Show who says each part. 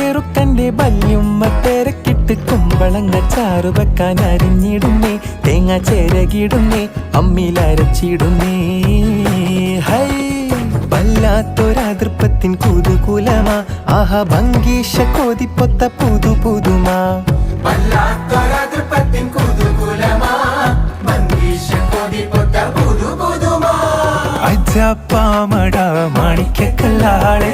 Speaker 1: ചെറുക്കൻ്റെ ബല്യുമ്മ തിരക്കിട്ട് കുമ്പളങ്ങ ചാറു വെക്കാൻ അരിഞ്ഞിടുന്നേ, തേങ്ങ ചേരകിടുന്നേ, അമ്മിലരച്ചിടുന്നേ. ഹൈ വല്ലാത്തൊരതൃപ്പത്തിൻ കുതുകുലമാ, ആഹ ഭംഗീഷ കോതിപ്പൊത്ത പുതു പുതുമാ. അജപ്പാമട മാണിക്കല്ലാളെ